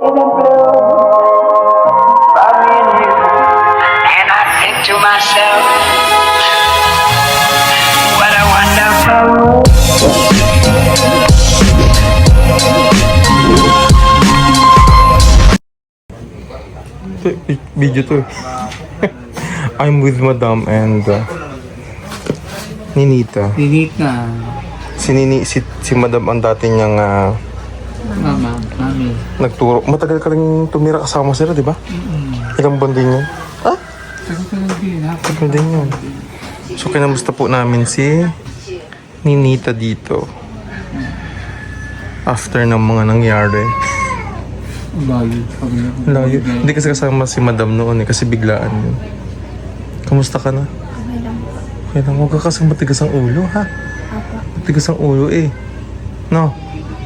And I think to myself, what a wonderful world. Video to eh. I'm with Madam and Ninita. Dinit na. Si Madam ang dati niyang Mami. nagturo. Matagal ka rin tumira kasama sila, di ba? Ilang buwan din yun? Tagal din. Tagal din yun. So, kinamusta po namin si Ninita dito. After ng mga nangyari. Layo. Hindi kasi kasama si Madam noon eh, kasi biglaan yun. Kamusta ka na? Okay lang. Huwag ka kasi matigas ang ulo, ha? Matigas ang ulo eh. No?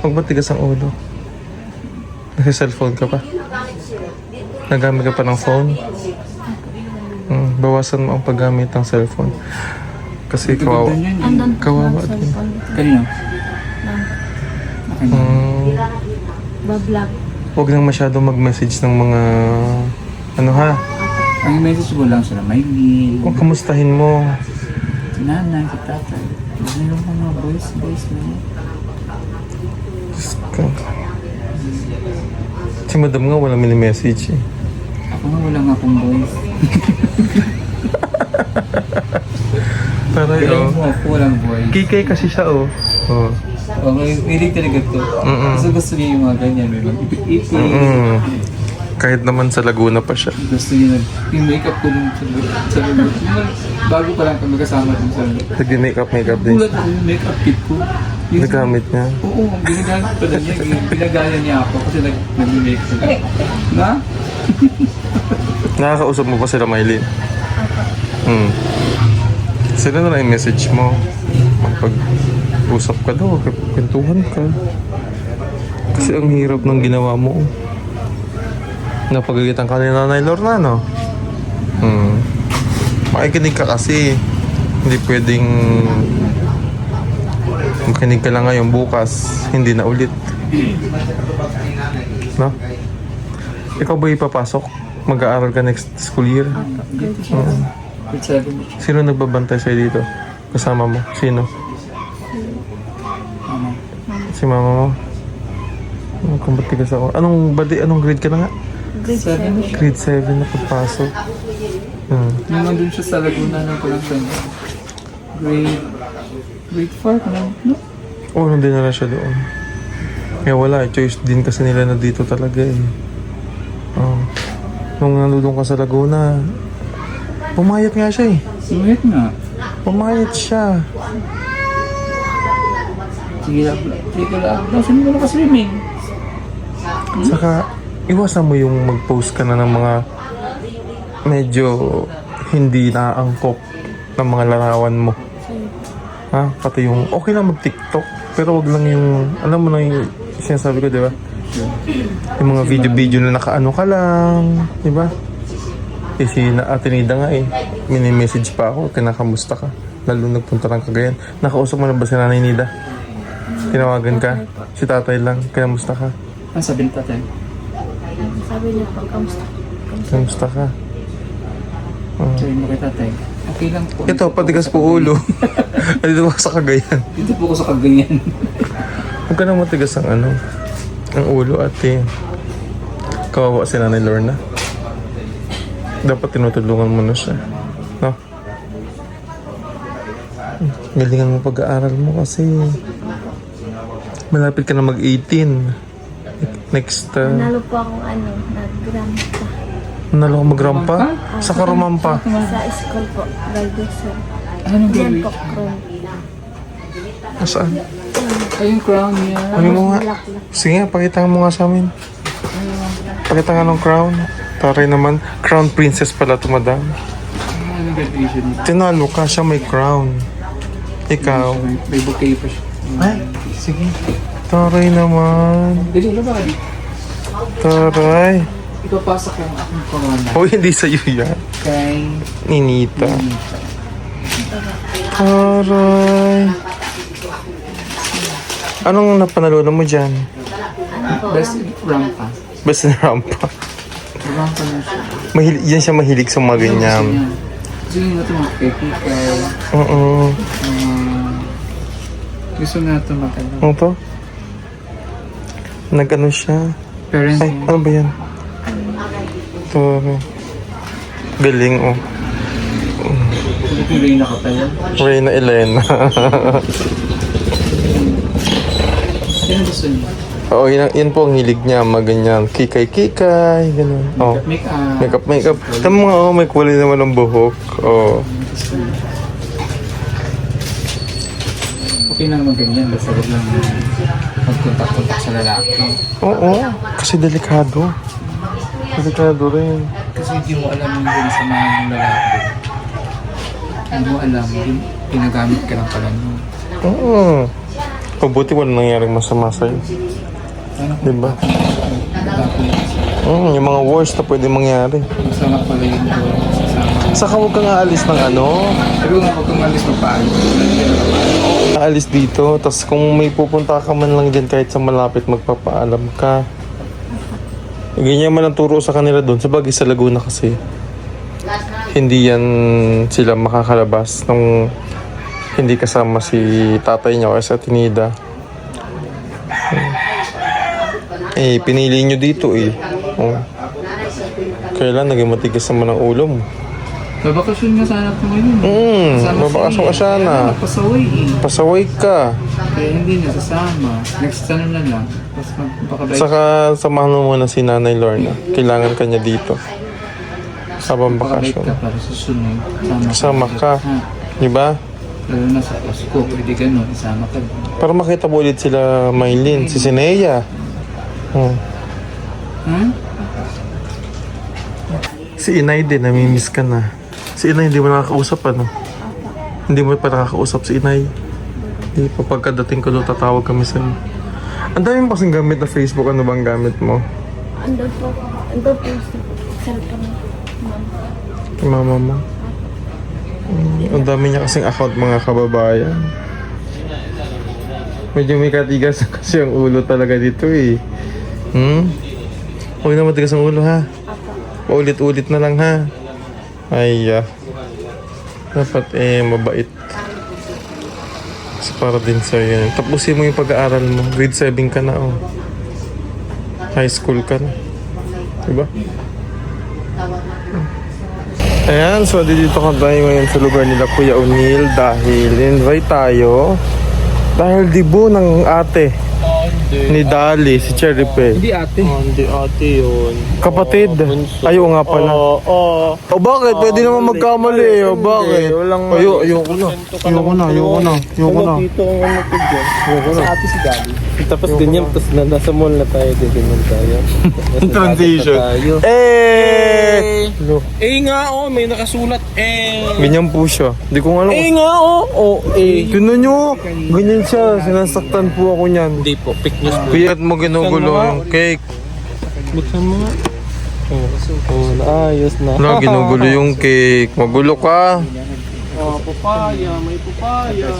Huwag matigas ang ulo. Naka-cellphone ka pa? Nagamit ka pa ng phone? Bawasan mo ang paggamit ng cellphone. Kasi kawawa. Kawawa din. Kanino? Bablog. Huwag lang masyado mag-message ng mga... Ano ha? Ang message ko lang sila, may meal. Kung kamustahin mo. Si nanay, si tatay. Mayroon ko mga boys na yun. Diyos ko. Si Madam nga wala mini-message eh. Ako nga wala nga akong boys. Taray Kailan oh. mo ako walang boys. Kikay kasi siya oh. Oh. Okay, pilig talaga to. Gusto niya yung mga ganyan, may mag-ipit-ipit. Kahit naman sa Laguna pa siya. Gusto niya yung makeup ko dun sa lulot. Bago pa lang kami kasama dun sa lulot. Nag-makeup din. Gulat ako yung makeup kit ko. Yung- Nagamit niya. Oo, ginagamit pa lang niya. Pinagaya niya ako kasi nag-make ko. Na? Nakakausap mo pa sila, Mylene? Sila na lang yung message mo. Magpag-usap ka daw, kwentuhan ka. Kasi ang hirap ng ginawa mo. Napagagitan ka ni Nanay Lorna, no? Makikinig ka kasi. Hindi pwedeng makinig ka lang ngayon, bukas hindi na ulit. No? Ikaw ba ipapasok? Mag-aaral ka next school year? Sino nagbabantay sa'yo dito? Kasama mo? Sino? Si mama mo? Kung ba't tigas ako? Anong grade ka na nga? Grade 7 na pagpasok. Nung nandun siya sa Laguna lang ko lang siya. Grade 4 ka lang, no? Oo, nandun na lang siya doon. Kaya wala, choice din kasi nila na dito talaga eh. Nung nandun ka sa Laguna, pumayat nga siya eh. Sumayat nga. Pumayat siya. Sige lang. Sino ko na ka-swimming? Saka, iwasan mo yung mag-post ka na ng mga medyo hindi naangkop ng mga larawan mo. Ha? Pati yung, okay lang mag-TikTok, pero wag lang yung, alam mo na yung sinasabi ko, di ba? Yung mga video-video na nakaano ka lang, di ba? Kasi Ate Nida nga eh, mini-message pa ako, kinakamusta ka? Lalo nagpunta ng Cagayan. Nakausap mo na ba si Nanay Nida? Tinawagan ka? Si tatay lang, kinamusta ka? Ang sabi ni tatay? Sabi niya po, kamusta? Kamusta ka? Sabi mo kay tatay, okay lang po. Ito, patigas po ulo. Dito ako sa Cagayan. Dito po ko sa Cagayan. Huwag ka na matigas ang ulo ate. Kawawa si Nanay Lorna. Dapat tinutulungan mo na siya. No? Galingan mo pag-aaral mo kasi malapit ka na mag-18. Next, Nanalo po akong nag-granta. nalo ka magrampa? Sa karumampa? Sa school po, graduation. Anong Yan gawin? po, crown. Saan? Ayun, crown niya. Ano mo nga? Sige nga, pakita mo nga sa amin. Pakita nga ng crown. Taray naman. Crown princess pala ito, madam. Anong graduation niya? Tinalo ka, siya may crown. Ikaw. May bouquet pa siya. Ay, sige. Taray naman. Dali, ano ba? Taray. Ipapasok yung aking corona Oh, hindi sa'yo yan. kay Ninita. Taray. Anong napanalunan mo dyan? Ano po, Best rampa. Basta na rampa. Rampa na siya. Yan siya mahilig sa mga ganyan. Gusto niya ito mga kekikay. Oo. Gusto nga ito maganda. Ano to? Nag-ano siya? Parents Ay, niya. ano ba yan? Ito. Galing, oh. Ito yung Reyna ka pala. Reyna Elena. Yan gusto niya. Oo, yan po ang hilig niya. Maganyan. Kikay-kikay. Ganun. Oh. Make-up. Makeup. Tama nga, oh. May kulay naman ang buhok. Oh. Okay na naman ganyan. Basta wag lang magkontak-kontak sa lalaki. Oo. Kasi delikado. Delikado rin. Kasi hindi mo alam yung sinasamahan ng lalaki. Hindi mo alam yung pinagamit ka lang pala mo. Oo. Pabuti walang nangyaring masama sa'yo. Diba? Yung mga worst na pwede mangyari. Masama pala yun doon. Sasama. Saka huwag kang aalis ng ano. Pero nga pag umalis magpaalis. Aalis dito. Tapos kung may pupunta ka man lang dyan kahit sa malapit, magpapaalam ka. Ganyan man ang turo sa kanila doon. Sabagay sa Laguna kasi. Hindi yan sila makakalabas nung hindi kasama si tatay niya o sa Tinida. Eh, pinili nyo dito eh. Oh. Kailan naging matigas naman ang ulo mo. Babakasyon nga sana ito ngayon. Mabakasyon ka sana. Pasaway eh. Pasaway ka. Kaya hindi nasasama. Next ano na lang. Tapos magpakabay. Saka samahan mo muna si Nanay Lorna. Kailangan kanya dito. Habang Magpakabait bakasyon. ka para susunod. Kasama ka. Ha? Diba? Lalo na sa Pasko. Pwede ganun. Isama ka. Para makita mo ulit sila Maylin, si Sinea. Oh. Ha? Si Inay din, namimiss ka na. Si Inay hindi mo nakakausap ano? Hindi mo pa nakakausap si Inay. Hindi pa pagkadating ko doon tatawag kami sa Ang dami mo kasing gamit na Facebook. Ano bang gamit mo? Andun po sa cellphone. Ma'am. Kay mama mo? Ang dami niya kasing account mga kababayan. Medyo may katigas kasi ang ulo talaga dito eh. Huwag na matigas ang ulo ha. Paulit-ulit na lang ha. Ay, dapat mabait. Kasi para din sa'yo. Tapusin mo yung pag-aaral mo. Grade 7 ka na oh. High school ka na. Diba? Ayan, so dito ka tayo ngayon sa lugar nila Kuya O'Neil dahil invite tayo. Dahil dibo ng ate ni Dali, si Cherry Pay. Hindi ate. Hindi ate yun. Kapatid. Ayo nga pala. Oo. O bakit? Pwede naman magkamali. O bakit? Ayoko na. Ayoko na. Dito ang ano ko dyan. Sa ate si Gabi. Tapos ganyan, tapos nasa mall na tayo, ganyan tayo. Transition. Nga may nakasulat. Ganyan po siya. Di ko nga alam. Nga Tinan nyo. Ganyan siya. Sinasaktan po ako niyan. Hindi po, fake news po. Kaya mo ginugulo yung cake. Buksan mo nga. Naayos na. Wala, ginugulo yung cake. Magulo ka. Papaya, may papaya.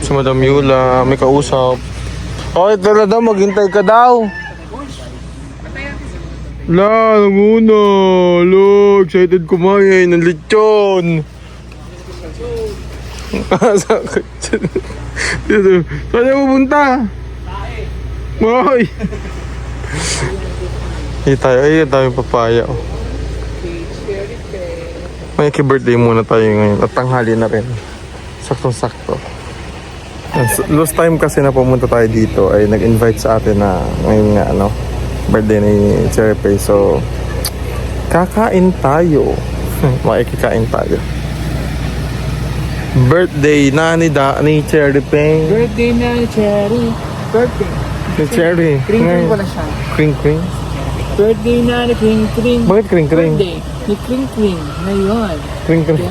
Si Madam Yula, may kausap. Okay, tala daw, maghintay ka daw. La, nanguna. Lo, excited kumain ng lechon. Saan niya pupunta? Hoy! Hindi tayo, ay, ang daming papaya. Oh. May birthday muna tayo ngayon at tanghali na rin. Saktong-sakto. Last time kasi na pumunta tayo dito ay nag-invite sa atin na ngayon nga birthday ni Cherry Pay. So, kakain tayo. Makikikain tayo. Birthday na ni Cherry Pay. Birthday na Cherry. Birthday. Ni Cherry. Kring-kring ko na siya. Kring-kring? Birthday na ni Kring-kring. Bakit kring-kring? Birthday ni Kring-kring. Ngayon. Kring-kring.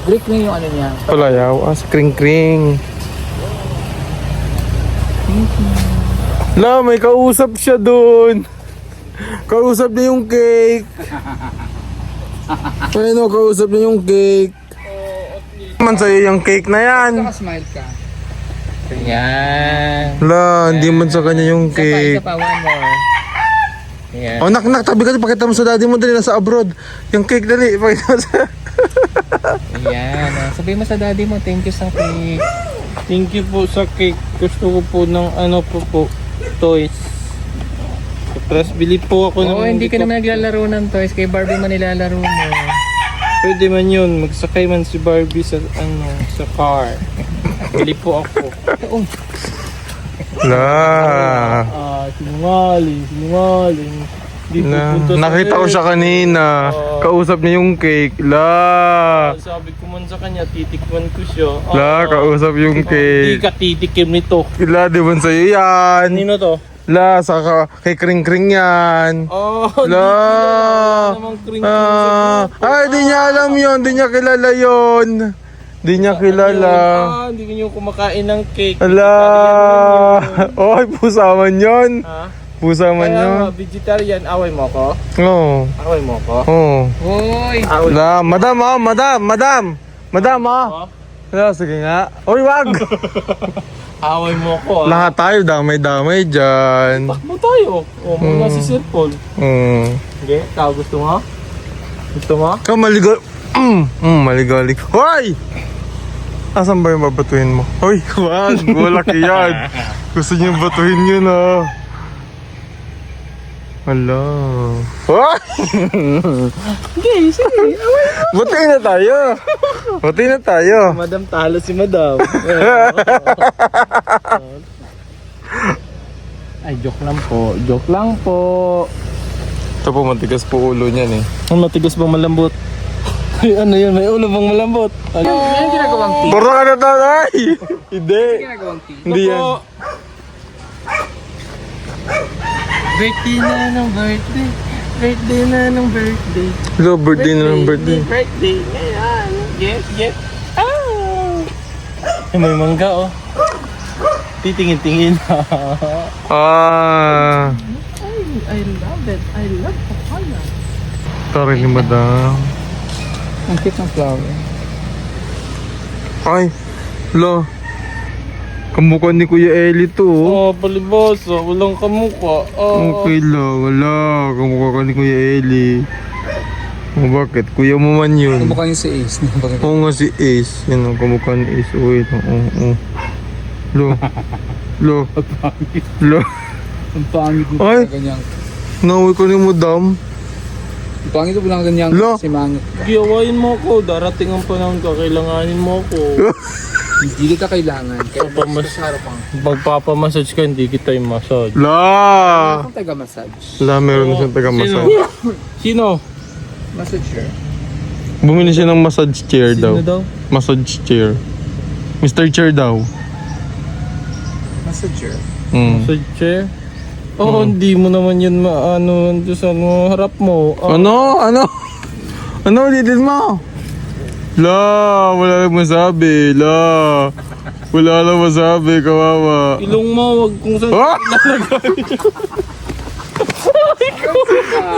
Break na yung ano niya. Palayaw. Si kring-kring. La, may kausap siya doon. Kausap niya yung cake. Ayun o, kausap niya yung cake. Man sa'yo yung cake na yan. Smile ka. Yan. La, hindi man sa kanya yung Isa pa, cake. isa pa. One more. Yan. Oh, nak, tabi ka, pakita mo sa daddy mo, dali, nasa abroad. Yung cake, dali, pakita mo sa... Yan. Sabihin mo sa daddy mo, thank you sa cake. Thank you po sa cake. Gusto ko po ng ano po, toys. Tapos bili po ako Oo, ng... hindi ka naman naglalaro ng toys. Kay Barbie man nilalaro mo. Pwede man yun. Magsakay man si Barbie sa sa car. Bili po ako. La. Sinungaling. Di Na, pupunta sa nakita ko siya kanina. Kausap niya yung cake. La. Sabi ko man sa kanya, titikman ko siya. La, kausap yung Hindi cake. ka titikim nito. La, di man sa'yo yan. Kanino to? La, saka kay Kring Kring yan. Oh, La. Ay, di niya alam yun. Di niya kilala yun. Di niya kilala. Hindi ko nyo kumakain ng cake. Ala. Oy, pusa man yun. Ha? Pusa man Kaya yun. nga, vegetarian, away mo ko? Oo. Away mo ko? Oo. Hoy! Away La, madam, Madam, La, sige nga. Oy, wag. Away mo ko, ha? Lahat tayo, damay-damay dyan. Takbo tayo. O, muna si Sir Paul. Okay, ikaw gusto mo? Gusto mo? Ikaw maligal... maligalig. Hoy! Asan ba yung babatuhin mo? Hoy, wag. Walaki yan. Gusto niyo batuhin yun, ha? Hala. Hoy! Okay, sige. Batuhin na tayo. Batuhin na tayo. Madam, talo si Madam. Ay, joke lang po. Joke lang po. Ito po, matigas po ulo niyan eh. Ang matigas ba malambot? Ay, ano yun? May ulo bang malambot? Ano yung ginagawang tea? Puro ka na tatay! Hindi. Ginagawang tea. Hindi yan. Birthday na ng birthday. Birthday na ng birthday. Hello, birthday na ng birthday. Birthday. Ayan. Get. Ah! Ay, may mangga, oh. Titingin-tingin. Ah. I love it. I love papaya. Sorry ni madam. Ang cute ng flower. Ay. Lo. Kamukha ni Kuya Eli to. Oh, palibasa. Walang kamukha. Oh. Okay lang. Wala. Kamukha ka ni Kuya Eli. Oh, bakit? Kuya mo man yun. Mukha niyo si Ace. Oo nga si Ace. Yan ang kamukha ni Ace. Uy. Oo. Lo. Lo. Ang pangit mo Ay. ganyang. Nauwi ko ni madam. Ang pangit mo lang ganyang Lo. si Mangit ka. Giyawain mo ko. Darating ang panahon ka. Kailanganin mo ko. Hindi ka kailangan. Kaya Papamas- sa harap ang Pagpapamassage ka, hindi kita yung massage. La. akong taga-massage. La, meron na siyang taga-massage. Sino? Massager. Bumili siya ng massage chair Sino daw. daw? Massage chair. Mr. Chair daw. Massager. Massage chair? Oo, hindi mo naman yun maano doon sa harap mo. Ano? Ano ulitin mo? La, wala lang masabi. La. Wala lang masabi, kawawa. Ilong mo, wag kung saan Ah!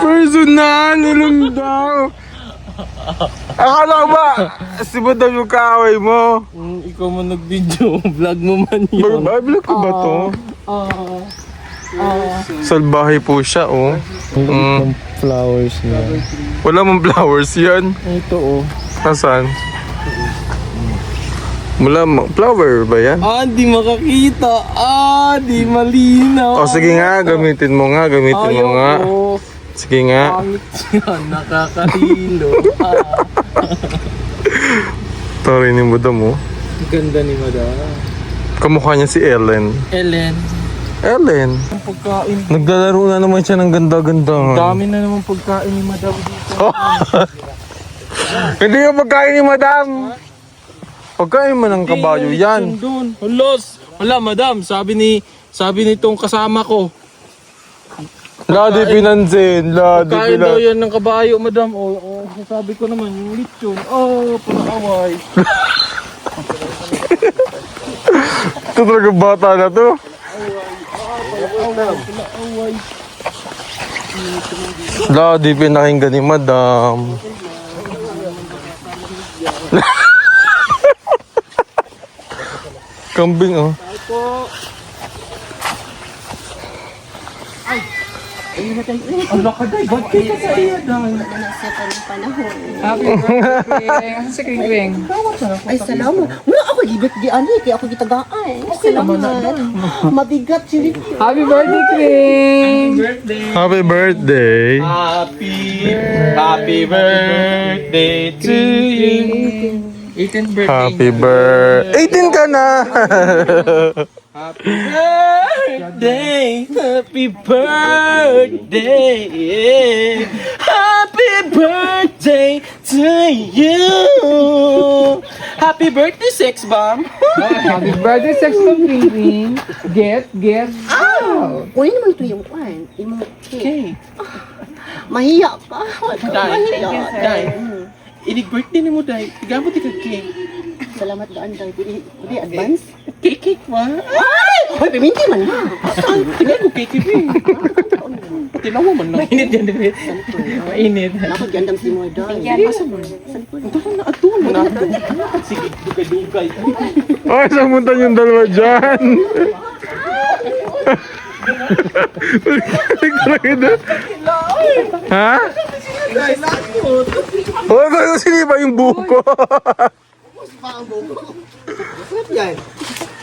Personal, ilong daw. Akala ko ba, si madam yung kaaway mo? Ikaw man nag-video, vlog mo man yun. Bible ko ba to? Salbahe po siya, oh. Ang flowers niya. Wala mong flowers yan. Ito oh. Nasaan? Wala mo. Flower ba yan? Di makakita. Di malinaw. O sige nga, gamitin mo nga. Ko. Sige nga. Pangit siya, nakakahilo. Sorry ni madam, oh. Ganda ni Madam. Kamukha niya si Ellen. Ellen. Ellen. Ang pagkain. Naglalaro na naman siya ng ganda-ganda. Dami na naman pagkain ni Madam dito. Hindi yung pagkain ni madam. Pagkain mo ng kabayo yan. Doon. Hala, Madam, sabi nitong kasama ko. Ladi pinansin. Kain daw yan ng kabayo, Madam. Sabi ko naman, yung lechon. Panaaway. Ito talaga bata na to. Panaaway. Ladi pinakinggan ni madam. Kambing, oh. po. Ang laka day, ba't kita sa iya day? Nasa panahon. Happy birthday! Ang si Kring Kring. Ay, salamat. Wala ako gibit di ani kaya ako gitagaan. Salamat. Mabigat si Ricky. Happy birthday, Kring! Happy birthday! Happy birthday to you. 18th birthday. Happy birthday! 18 ka na! Happy birthday, happy birthday, happy birthday to you. Happy birthday, Sex Bomb. Happy birthday, Sex Bomb Kring Kring. Get out! Kunin naman ito yung kwan. Imong Okay. mahiya pa. Day. Inig birthday ni mo, Day. Gamot ikaw cake. Salamat daan dahil pwede advance. Cake ba? Hoy, piminti man na. Tingnan ko cake eh. Tinawa man lang. Mainit yan, David. Mainit. Ako gandam si mo dahil. Asa mo? Ito na atul mo na. Sige, dugay-dugay. Ay, samuntan yung dalawa dyan! Balik talaga doon. Ha? Hoy, bago sinipa yung buko.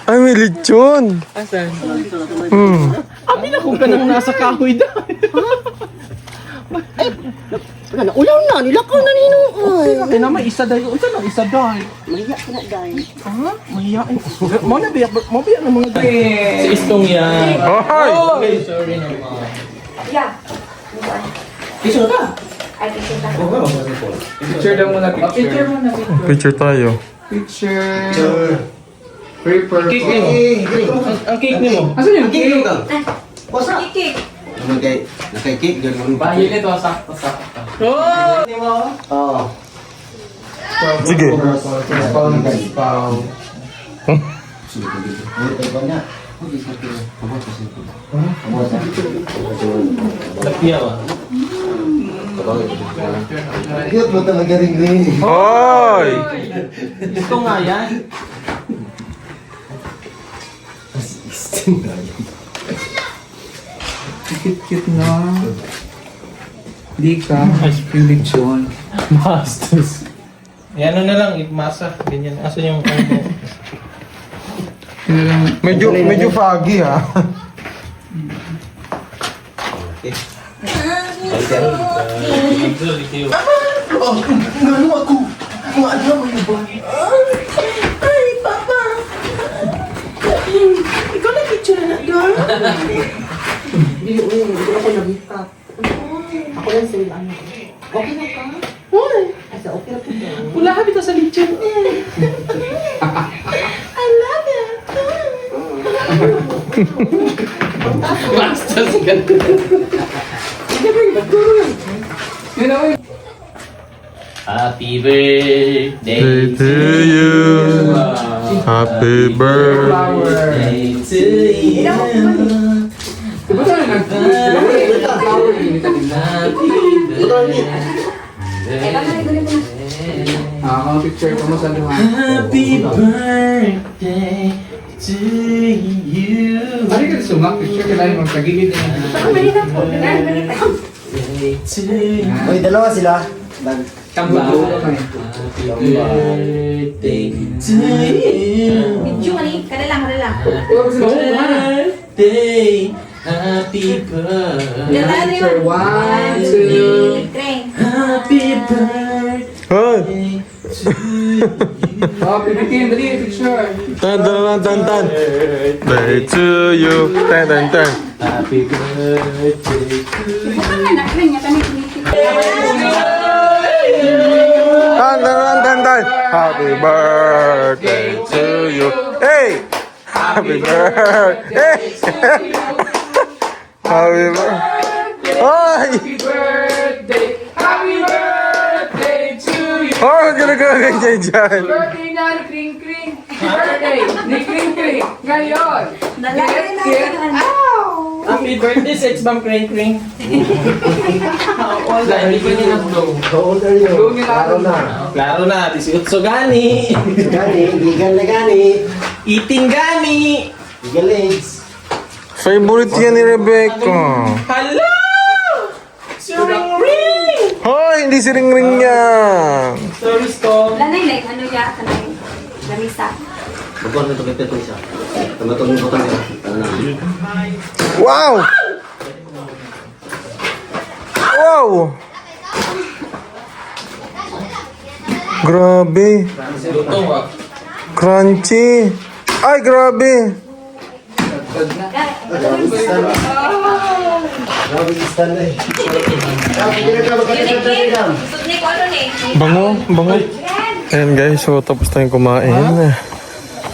Ay, may lechon. Asan? Hmm. Abi na kung kanang nasa kahoy dahil. Wala na, ulaw na, nilakaw na ninuoy. Kaya naman isa dahil. Unsa na isa dahil? Mahiya ka na dahil. Mahiyain. Mo na biyak ng mga dahil. Si Istong yan. Hoy! Okay, sorry naman. Picture daw muna, picture. Picture tayo. Picture. Very perfect. Cake ni mo. Ang cake ni mo. Asan yung cake? Nakay-cake, ganun ba? Bahili to, sakto. Oo. Sige. Lapiya ba? Cute mo talaga rin rin. Hoy! Ito nga yan. Cute na. Di ka. Lechon. Bastos. Yan ano na lang, masa. Ganyan. Asan yung ano? Medyo foggy ha. Hindi ako nabita. Ako lang sa'yo ano. Okay na ka? Hoy! Asa okay na po ba? Wala ka dito sa lechon. I love it! Bastos ka. Happy birthday Day to you. Happy birthday. to you. Diba tayo nag-flower unit picture ko mo sa luha. Happy birthday to you. Ano ka sumak picture ka lang magkagilid na To you. Uy, dalawa sila. Tamba. Happy birthday to you. Video ni, kada lang. Birthday, happy birthday. Picture 1, 2. Happy birthday Hoy! to you. Oh, pipitin, dali, picture. Tan. Day to you. Tan. Happy birthday to you. Tan. Happy birthday to you. Hey! Happy birthday! Happy birthday! Hoy! Happy birthday to you. Oh, ganyan dyan. Birthday na ni Kring Kring. Birthday ni Kring Kring. Ngayon. Happy birthday, Sex Bomb Kring Kring. All that, hindi ko niya na-blow. How old are you? Blow nila Klaro na. Klaro na, 18 gani. Gani, gigan na gani. Eating gani. Legs. Favorite yan ni Rebecca. Hala! Si Ring Ring! Hoy, hindi si Ring Ring yan. Sorry, Storm. Lanay, like, ano ya, kanay, lamisa. Bukuan na ito kay Peto siya. Tamatong yung butang niya. Ano na? Wow! Wow! Grabe. Luto ah. Crunchy. Ay, grabe. Grabe yung stand na eh. Grabe, hindi na ka magkakasal lang. Gusto ni ko ano ni? Bango, bango. Ayan guys, so tapos tayong kumain.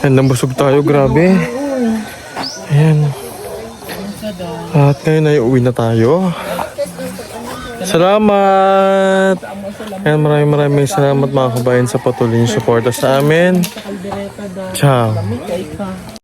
Ayan, nabusog tayo, grabe. Ayan. At ngayon ay uwi na tayo. Salamat! Ayan, maraming salamat mga kabayan sa patuloy niyo suporta sa amin. Ciao!